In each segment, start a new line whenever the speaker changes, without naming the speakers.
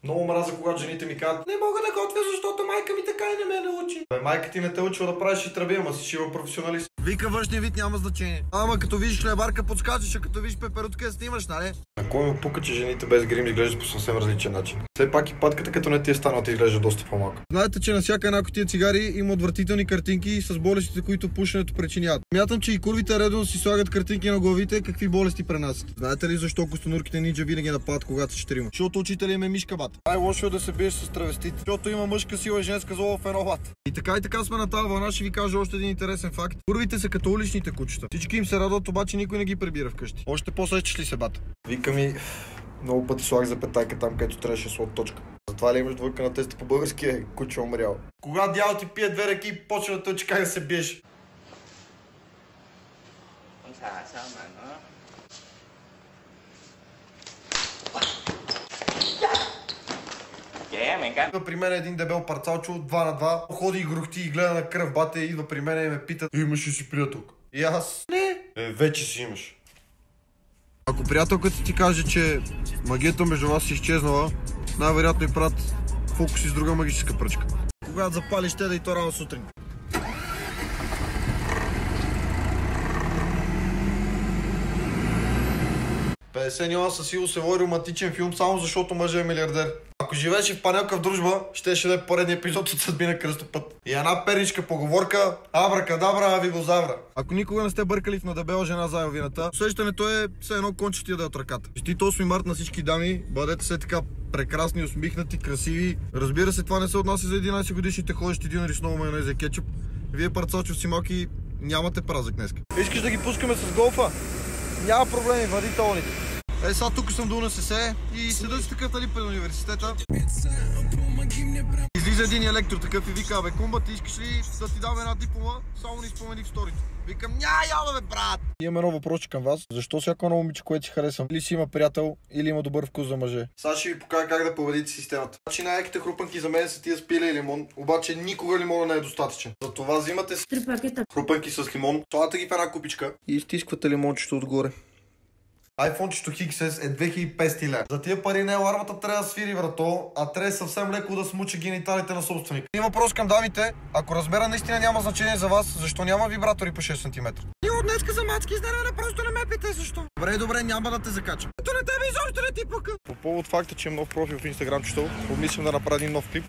Много мраза, когато жените ми казват: не мога да готвя, защото майка ми така и не ме научи. Бе, майка ти не те учила да правиш и тръби, ама си шива професионалист. Вика, външния вид няма значение. Ама като видиш хлебарка подскачаш, а като видиш пеперутка я снимаш, нали? На кой му пука, че жените без грим изглеждат по съвсем различен начин. Все пак и патката, като не ти е станала, изглежда доста по-малко. Знаете, че на всяка една кутия цигари има отвратителни картинки с болестите, които пушенето причиняват. Мятам, че и курвите редовно си слагат картинки на главите, какви болести пренасят. Знаете ли защо костонурките нинджа винаги нападат, когато са четирима? Защото учителя им е мишка, бат. Най-лошо е да се биеш с травестит, защото има мъжка сила и женска злоба в едно, бат. И така сме на тази вълна. Ще ви кажа още един интересен факт. Курвите са като уличните кучета. Всички им се радват, обаче никой не ги прибира вкъщи. Още по-сещаш ли се, бат? Вика ми, много пъти слаг запетайка там, където трябваше слот точка. Затова ли имаш двойка на теста по български, куче умрял? Кога дядо ти пие две ръки и почва да те учи как да се биеш? Идва при мен един дебел парцалчо, 2 на 2, ходи и грухти и гледа на кръв, бате, идва при мен и ме питат: имаш ли си приятелка? И аз: не. Вече си имаш. Ако приятелката ти каже, че магията между вас е изчезнала, най-вероятно и правят фокуси с друга магическа пръчка. Когато запалиш те, да и то рано сутрин. 50 нюанса сило се води романтичен филм, само защото мъжът е милиардер. Ако живееше в панелка в дружба, щеше да е поредния епизод от Съдбина кръстопът. И една перничка поговорка: абракадабра, авигозавра. Ако никога не сте бъркали в на дебела жена за вината, усещането е все едно конче ти да е от ръката. Честит 8 март на всички дами, бъдете се така прекрасни, усмихнати, красиви. Разбира се, това не се отнася за 11 годишните ходещи дюнери с много майонез и кетчуп. Вие, парцалчовци малки, нямате празък днеска. Искаш да ги пускаме с голфа? Няма проблеми, вади талоните. Сега тук съм до УНСС и седа си такъв, нали, пред университета. Излиза един електро такъв и вика: бе, кумба, ти искаш ли да ти дам една диплома, само не спомених в сторито? Викам: яла бе, брат! Имам едно въпросче към вас. Защо всяко едно момиче, което си харесвам, или си има приятел, или има добър вкус за мъже? Сега ще ви покажа как да победите системата. Значи най-яките хрупанки за мен са тия с пиле и лимон, обаче никога лимона не е достатъчен. Затова взимате 3 пакета хрупанки с лимон, слагате ги в една купичка и изтисквате лимончето отгоре. iPhone-чето XS е 2500 лева. За тия пари не алармата трябва да свири, врато, а трябва съвсем леко да смучи гениталите на собственика. Има въпрос към дамите: ако размера наистина няма значение за вас, защо няма вибратори по 6 см? И от днеска за мацки изненада, просто не ме питай защо. Добре, няма да те закачам. Ето на тебе изобщо не ти пъка. По повод факта, че имам нов профил в Instagram, чето, обмислям да направя един нов клип.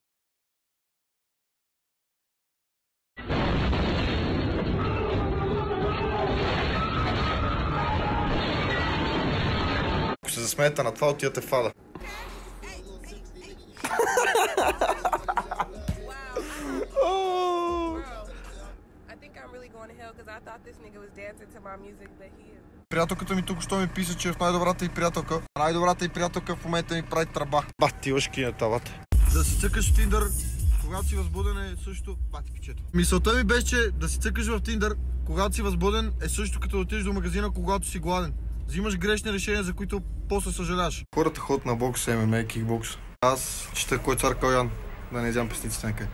Ако се засмеете на това, отивате в ада. Приятелката ми тук що ми писа, че е в най-добрата й приятелка. Най-добрата й приятелка в момента ми прави тръба. Бат, ти лъжкинята, бат. Да си цъкаш в Тиндър, когато си възбуден, е също... Бати пичето. Мисълта ми беше, че да си цъкаш в Тиндър, когато си възбуден, е също като да отидеш до магазина, когато си гладен. Взимаш грешни решения, за които после съжаляваш. Хората ходят на бокс, ММА, кикбокс. Аз чета Кой цар Калян, да не вземам песниците някъде.